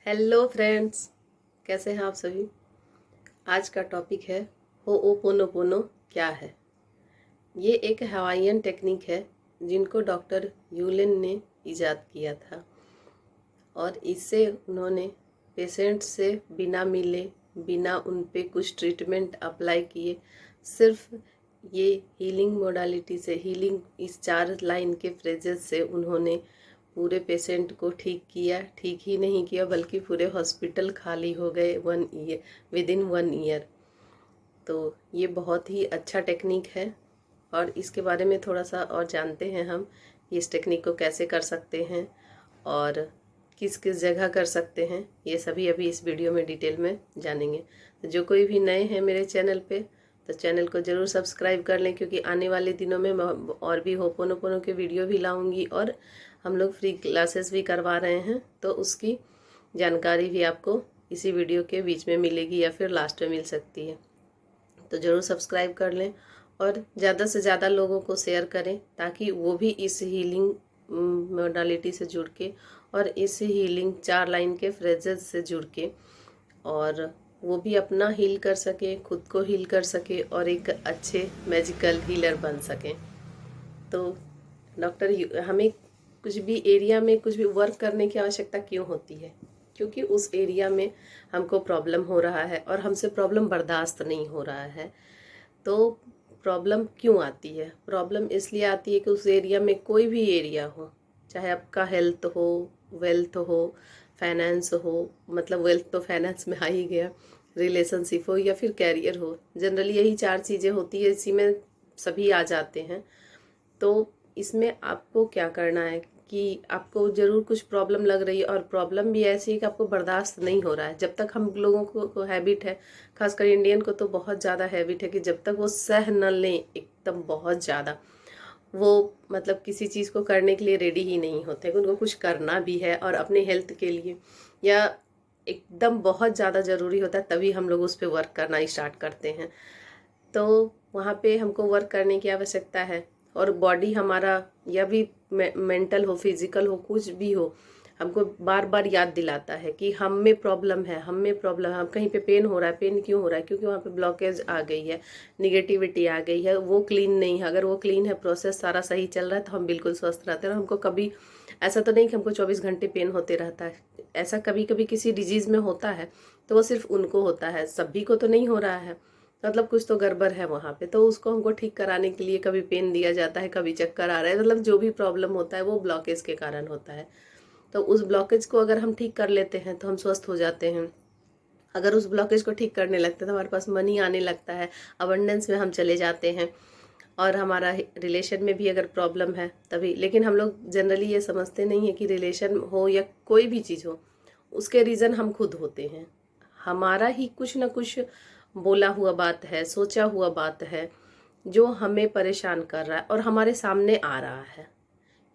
Hello friends, कैसे हैं आप सभी। आज का टॉपिक है होओपोनोपोनो क्या है। ये एक हवाईयन टेक्निक है जिनको डॉक्टर यूलेन ने इजाद किया था और इससे उन्होंने पेशेंट से बिना मिले, बिना उन पे कुछ ट्रीटमेंट अप्लाई किए, सिर्फ ये हीलिंग मोडालिटी से, हीलिंग इस 4 लाइन के फ्रेजेस से उन्होंने पूरे पेशेंट को ठीक किया। ठीक ही नहीं किया बल्कि पूरे हॉस्पिटल खाली हो गए 1 ईयर, विदिन 1 ईयर। तो ये बहुत ही अच्छा टेक्निक है और इसके बारे में थोड़ा सा और जानते हैं हम, इस टेक्निक को कैसे कर सकते हैं और किस किस जगह कर सकते हैं, ये सभी अभी इस वीडियो में डिटेल में जानेंगे। तो जो कोई भी नए हैं मेरे चैनल पे तो चैनल को ज़रूर सब्सक्राइब कर लें, क्योंकि आने वाले दिनों में मैं और भी होपोनोपोनो के वीडियो भी लाऊंगी और हम लोग फ्री क्लासेस भी करवा रहे हैं, तो उसकी जानकारी भी आपको इसी वीडियो के बीच में मिलेगी या फिर लास्ट में मिल सकती है। तो ज़रूर सब्सक्राइब कर लें और ज़्यादा से ज़्यादा लोगों को शेयर करें ताकि वो भी इस हीलिंग मोडालिटी से जुड़ के और इस हीलिंग 4 लाइन के फ्रेजेस से जुड़ के और वो भी अपना हील कर सके, खुद को हील कर सके और एक अच्छे मैजिकल हीलर बन सकें। तो हमें कुछ भी एरिया में कुछ भी वर्क करने की आवश्यकता क्यों होती है? क्योंकि उस एरिया में हमको प्रॉब्लम हो रहा है और हमसे प्रॉब्लम बर्दाश्त नहीं हो रहा है। तो प्रॉब्लम क्यों आती है? प्रॉब्लम इसलिए आती है कि उस एरिया में, कोई भी एरिया हो, चाहे आपका हेल्थ हो, वेल्थ हो, फाइनेंस हो, मतलब वेल्थ तो फाइनेंस में आ ही गया, रिलेशनशिप हो या फिर कैरियर हो, जनरली यही 4 चीज़ें होती है, इसी में सभी आ जाते हैं। तो इसमें आपको क्या करना है कि आपको ज़रूर कुछ प्रॉब्लम लग रही है और प्रॉब्लम भी ऐसी है कि आपको बर्दाश्त नहीं हो रहा है। जब तक हम लोगों को हैबिट है, खासकर इंडियन को तो बहुत ज़्यादा हैबिट है कि जब तक वो सह न लें एकदम बहुत ज़्यादा, वो मतलब किसी चीज़ को करने के लिए रेडी ही नहीं होते। उनको कुछ करना भी है और अपने हेल्थ के लिए या एकदम बहुत ज़्यादा ज़रूरी होता है, तभी हम लोग उस पर वर्क करना स्टार्ट करते हैं। तो वहाँ पे हमको वर्क करने की आवश्यकता है और बॉडी हमारा, या भी मेंटल हो, फिजिकल हो, कुछ भी हो, हमको बार बार याद दिलाता है कि हम में प्रॉब्लम है, हम में प्रॉब्लम है, हम कहीं पे पेन हो रहा है। पेन क्यों हो रहा है? क्योंकि वहाँ पे ब्लॉकेज आ गई है, निगेटिविटी आ गई है, वो क्लीन नहीं है। अगर वो क्लीन है, प्रोसेस सारा सही चल रहा है, तो हम बिल्कुल स्वस्थ रहते हैं। और हमको कभी ऐसा तो नहीं कि हमको 24 घंटे पेन होते रहता है। ऐसा कभी कभी किसी डिजीज़ में होता है तो वो सिर्फ उनको होता है, सभी को तो नहीं हो रहा है। मतलब कुछ तो गड़बड़ है वहाँ पे, तो उसको हमको ठीक कराने के लिए कभी पेन दिया जाता है, कभी चक्कर आ रहा है। मतलब जो भी प्रॉब्लम होता है वो ब्लॉकेज के कारण होता है। तो उस ब्लॉकेज को अगर हम ठीक कर लेते हैं तो हम स्वस्थ हो जाते हैं। अगर उस ब्लॉकेज को ठीक करने लगते हैं तो हमारे पास मनी आने लगता है, अबंडेंस में हम चले जाते हैं। और हमारा रिलेशन में भी अगर प्रॉब्लम है तभी, लेकिन हम लोग जनरली ये समझते नहीं है कि रिलेशन हो या कोई भी चीज़ हो, उसके रीज़न हम खुद होते हैं। हमारा ही कुछ ना कुछ बोला हुआ बात है, सोचा हुआ बात है, जो हमें परेशान कर रहा है और हमारे सामने आ रहा है।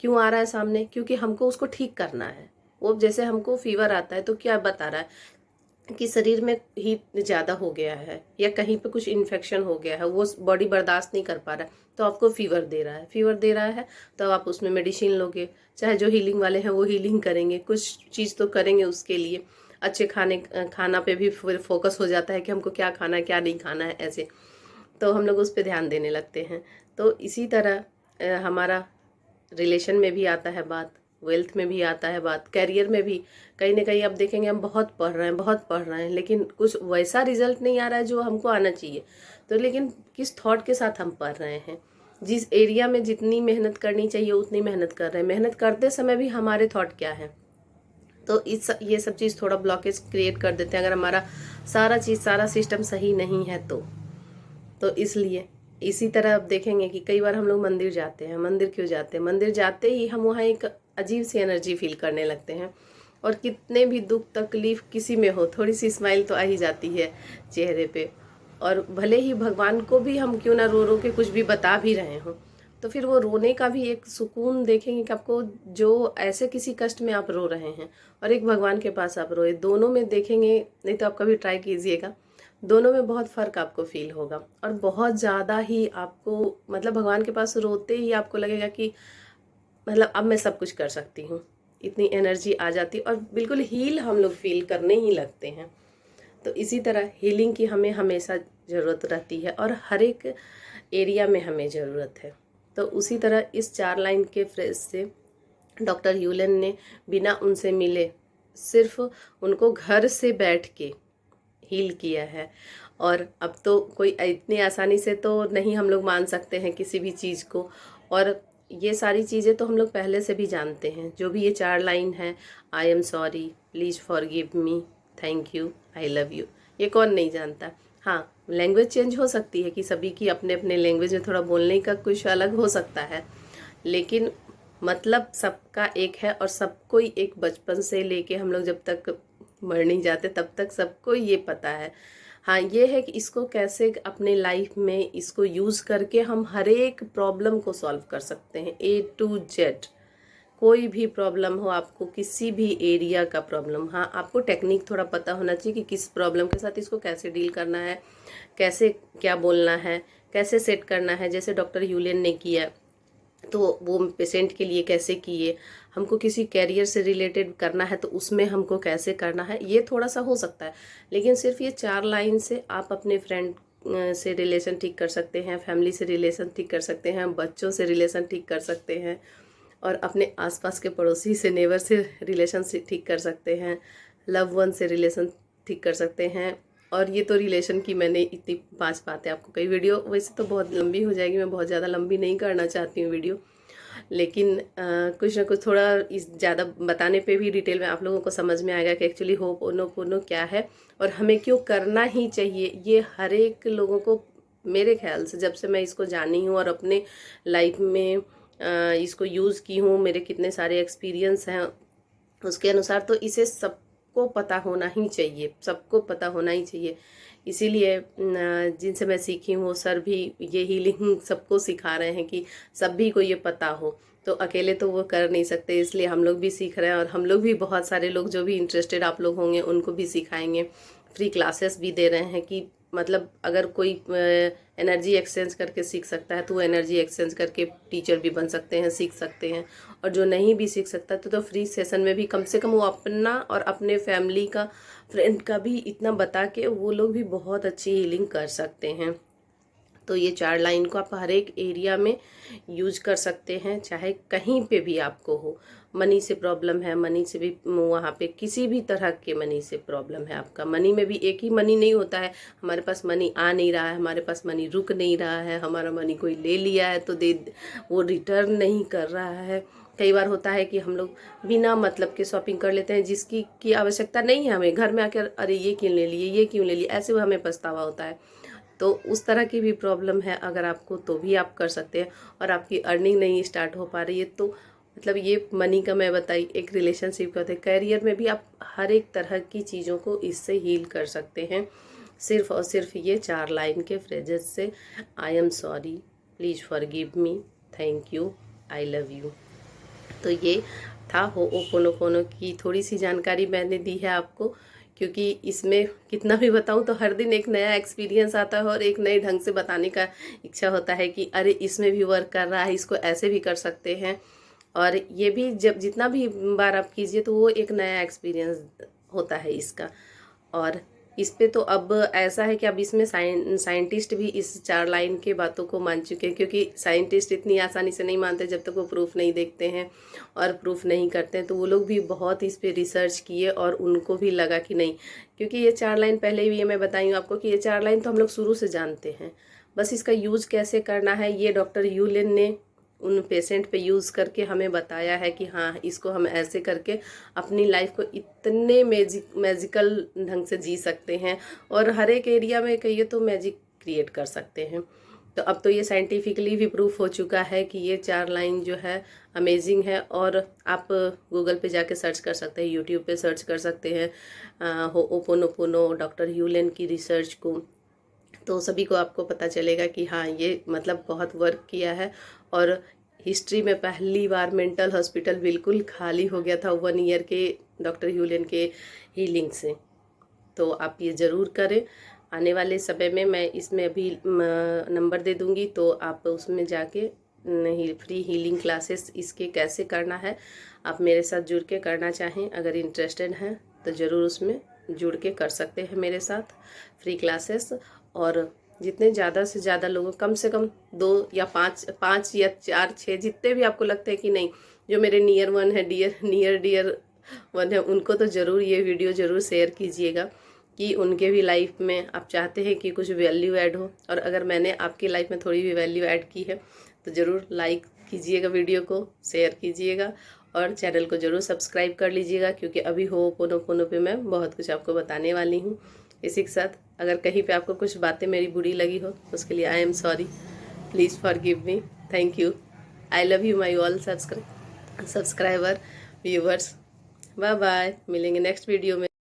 क्यों आ रहा है सामने? क्योंकि हमको उसको ठीक करना है। वो जैसे हमको फीवर आता है तो क्या बता रहा है कि शरीर में हीट ज़्यादा हो गया है या कहीं पे कुछ इन्फेक्शन हो गया है, वो बॉडी बर्दाश्त नहीं कर पा रहा है, तो आपको फीवर दे रहा है। फीवर दे रहा है तो आप उसमें मेडिसिन लोगे, चाहे जो हीलिंग वाले हैं वो हीलिंग करेंगे, कुछ चीज़ तो करेंगे उसके लिए। अच्छे खाना पे भी फिर फोकस हो जाता है कि हमको क्या खाना है, क्या नहीं खाना है, ऐसे तो हम लोग उस पर ध्यान देने लगते हैं। तो इसी तरह हमारा रिलेशन में भी आता है बात, वेल्थ में भी आता है बात, कैरियर में भी। कहीं ना कहीं आप देखेंगे हम बहुत पढ़ रहे हैं, बहुत पढ़ रहे हैं, लेकिन कुछ वैसा रिजल्ट नहीं आ रहा है जो हमको आना चाहिए। तो लेकिन किस थॉट के साथ हम पढ़ रहे हैं? जिस एरिया में जितनी मेहनत करनी चाहिए उतनी मेहनत कर रहे हैं, मेहनत करते समय भी हमारे थॉट क्या है? तो ये सब चीज़ थोड़ा ब्लॉकेज क्रिएट कर देते हैं अगर हमारा सारा चीज़, सारा सिस्टम सही नहीं है तो इसलिए इसी तरह आप देखेंगे कि कई बार हम लोग मंदिर जाते हैं। मंदिर क्यों जाते हैं? मंदिर जाते ही हम वहाँ एक अजीब सी एनर्जी फील करने लगते हैं और कितने भी दुख तकलीफ किसी में हो, थोड़ी सी स्माइल तो आ ही जाती है चेहरे पे। और भले ही भगवान को भी हम क्यों ना रो रो के कुछ भी बता भी रहे हों, तो फिर वो रोने का भी एक सुकून देखेंगे कि आपको, जो ऐसे किसी कष्ट में आप रो रहे हैं और एक भगवान के पास आप रोए, दोनों में देखेंगे, नहीं तो आप कभी ट्राई कीजिएगा, दोनों में बहुत फ़र्क आपको फील होगा और बहुत ज़्यादा ही आपको, मतलब भगवान के पास रोते ही आपको लगेगा कि मतलब अब मैं सब कुछ कर सकती हूँ। इतनी एनर्जी आ जाती है और बिल्कुल हील हम लोग फील करने ही लगते हैं। तो इसी तरह हीलिंग की हमें हमेशा ज़रूरत रहती है और हर एक एरिया में हमें ज़रूरत है। तो उसी तरह इस 4 लाइन के फ्रेज से डॉक्टर ह्यूलन ने बिना उनसे मिले सिर्फ उनको घर से बैठ के हील किया है। और अब तो कोई इतनी आसानी से तो नहीं हम लोग मान सकते हैं किसी भी चीज़ को, और ये सारी चीज़ें तो हम लोग पहले से भी जानते हैं। जो भी ये 4 लाइन है, आई am sorry, please forgive me, thank you, I love you, ये कौन नहीं जानता। हाँ, लैंग्वेज चेंज हो सकती है कि सभी की अपने अपने लैंग्वेज में थोड़ा बोलने का कुछ अलग हो सकता है, लेकिन मतलब सबका एक है और सबको ही एक बचपन से लेके हम लोग जब तक मर नहीं जाते तब तक सबको ये पता है। हाँ, ये है कि इसको कैसे अपने लाइफ में इसको यूज़ करके हम हर एक प्रॉब्लम को सॉल्व कर सकते हैं, A to Z। कोई भी प्रॉब्लम हो, आपको किसी भी एरिया का प्रॉब्लम, हाँ आपको टेक्निक थोड़ा पता होना चाहिए कि किस प्रॉब्लम के साथ इसको कैसे डील करना है, कैसे क्या बोलना है, कैसे सेट करना है। जैसे डॉक्टर ह्यूलन ने किया तो वो पेशेंट के लिए कैसे किए, हमको किसी कैरियर से रिलेटेड करना है तो उसमें हमको कैसे करना है, ये थोड़ा सा हो सकता है। लेकिन सिर्फ ये 4 लाइन से आप अपने फ्रेंड से रिलेशन ठीक कर सकते हैं, फैमिली से रिलेशन ठीक कर सकते हैं, बच्चों से रिलेशन ठीक कर सकते हैं, और अपने आसपास के पड़ोसी से, नेबर से रिलेशन ठीक कर सकते हैं, लव वन से रिलेशन ठीक कर सकते हैं। और ये तो रिलेशन की मैंने इतनी 5 बातें आपको कई, वीडियो वैसे तो बहुत लंबी हो जाएगी, मैं बहुत ज़्यादा लंबी नहीं करना चाहती हूँ वीडियो, लेकिन कुछ ना कुछ थोड़ा इस ज़्यादा बताने पे भी डिटेल में आप लोगों को समझ में आएगा कि एक्चुअली होपोनोपोनो क्या है और हमें क्यों करना ही चाहिए। ये हर एक लोगों को, मेरे ख्याल से जब से मैं इसको जानी हूँ और अपने लाइफ में इसको यूज़ की हूँ, मेरे कितने सारे एक्सपीरियंस हैं उसके अनुसार, तो इसे सबको पता होना ही चाहिए, सबको पता होना ही चाहिए। इसीलिए जिनसे मैं सीखी हूँ वो सर भी ये हीलिंग सबको सिखा रहे हैं कि सभी को ये पता हो, तो अकेले तो वो कर नहीं सकते, इसलिए हम लोग भी सीख रहे हैं। और हम लोग भी, बहुत सारे लोग जो भी इंटरेस्टेड आप लोग होंगे उनको भी सिखाएंगे, फ्री क्लासेस भी दे रहे हैं कि मतलब अगर कोई एनर्जी एक्सचेंज करके सीख सकता है तो वो एनर्जी एक्सचेंज करके टीचर भी बन सकते हैं, सीख सकते हैं। और जो नहीं भी सीख सकता तो फ्री सेशन में भी कम से कम वो अपना और अपने फैमिली का, फ्रेंड का भी इतना बता के वो लोग भी बहुत अच्छी हीलिंग कर सकते हैं। तो ये 4 लाइन को आप हर एक एरिया में यूज कर सकते हैं, चाहे कहीं पे भी आपको हो। मनी से प्रॉब्लम है, मनी से भी वहाँ पे किसी भी तरह के मनी से प्रॉब्लम है आपका, मनी में भी एक ही मनी नहीं होता है, हमारे पास मनी आ नहीं रहा है, हमारे पास मनी रुक नहीं रहा है, हमारा मनी कोई ले लिया है तो वो रिटर्न नहीं कर रहा है। कई बार होता है कि हम लोग बिना मतलब के शॉपिंग कर लेते हैं जिसकी की आवश्यकता नहीं है, हमें घर में आकर अरे ये क्यों ले लिए, ये क्यों ले लिए, ऐसे हमें पछतावा होता है। तो उस तरह की भी प्रॉब्लम है अगर आपको, तो भी आप कर सकते हैं। और आपकी अर्निंग नहीं स्टार्ट हो पा रही है तो मतलब ये मनी का मैं बताई, एक रिलेशनशिप का होता है, कैरियर में भी आप हर एक तरह की चीज़ों को इससे हील कर सकते हैं, सिर्फ और सिर्फ ये 4 लाइन के फ्रेजेस से। आई am sorry, please forgive me, thank you, I love you. तो ये था होओपोनोपोनो की थोड़ी सी जानकारी मैंने दी है आपको, क्योंकि इसमें कितना भी बताऊं तो हर दिन एक नया एक्सपीरियंस आता है और एक नए ढंग से बताने का इच्छा होता है कि अरे इसमें भी वर्क कर रहा है, इसको ऐसे भी कर सकते हैं। और ये भी जब जितना भी बार आप कीजिए तो वो एक नया एक्सपीरियंस होता है इसका। और इस पे तो अब ऐसा है कि अब इसमें साइंटिस्ट भी इस 4 लाइन के बातों को मान चुके हैं, क्योंकि साइंटिस्ट इतनी आसानी से नहीं मानते जब तक वो प्रूफ नहीं देखते हैं और प्रूफ नहीं करते हैं। तो वो लोग भी बहुत इस पे रिसर्च किए और उनको भी लगा कि नहीं, क्योंकि ये 4 लाइन पहले भी मैं बताई हूँ आपको कि ये 4 लाइन तो हम लोग शुरू से जानते हैं, बस इसका यूज कैसे करना है ये डॉक्टर ह्यूलन ने उन पेशेंट पे यूज़ करके हमें बताया है कि हाँ इसको हम ऐसे करके अपनी लाइफ को इतने मैजिकल ढंग से जी सकते हैं और हर एक एरिया में कहिए तो मैजिक क्रिएट कर सकते हैं। तो अब तो ये साइंटिफिकली भी प्रूफ हो चुका है कि ये 4 लाइन जो है अमेजिंग है। और आप गूगल पे जाके सर्च कर सकते हैं, यूट्यूब पे सर्च कर सकते हैं होओपोनोपोनो डॉक्टर ह्यूलन की रिसर्च को, तो सभी को आपको पता चलेगा कि हाँ ये मतलब बहुत वर्क किया है। और हिस्ट्री में पहली बार मेंटल हॉस्पिटल बिल्कुल खाली हो गया था 1 ईयर के डॉक्टर ह्यूलन के हीलिंग से। तो आप ये ज़रूर करें। आने वाले समय में मैं इसमें अभी नंबर दे दूंगी, तो आप उसमें जाके नहीं फ्री हीलिंग क्लासेस इसके कैसे करना है, आप मेरे साथ जुड़ के करना चाहें, अगर इंटरेस्टेड हैं तो ज़रूर उसमें जुड़ के कर सकते हैं मेरे साथ फ्री क्लासेस। और जितने ज़्यादा से ज़्यादा लोगों, कम से कम 2 या 5 या 4 6 जितने भी आपको लगते हैं कि नहीं, जो मेरे नियर वन है, नियर डियर वन है, उनको तो ज़रूर ये वीडियो ज़रूर शेयर कीजिएगा कि उनके भी लाइफ में आप चाहते हैं कि कुछ वैल्यू ऐड हो। और अगर मैंने आपकी लाइफ में थोड़ी भी वैल्यू ऐड की है तो ज़रूर लाइक कीजिएगा, वीडियो को शेयर कीजिएगा और चैनल को ज़रूर सब्सक्राइब कर लीजिएगा, क्योंकि अभी होओपोनोपोनो पे मैं बहुत कुछ आपको बताने वाली हूँ। इसी के साथ अगर कहीं पे आपको कुछ बातें मेरी बुरी लगी हो तो उसके लिए I am sorry, please forgive me, thank you, I love you my all subscriber viewers. Bye bye, मिलेंगे नेक्स्ट वीडियो में।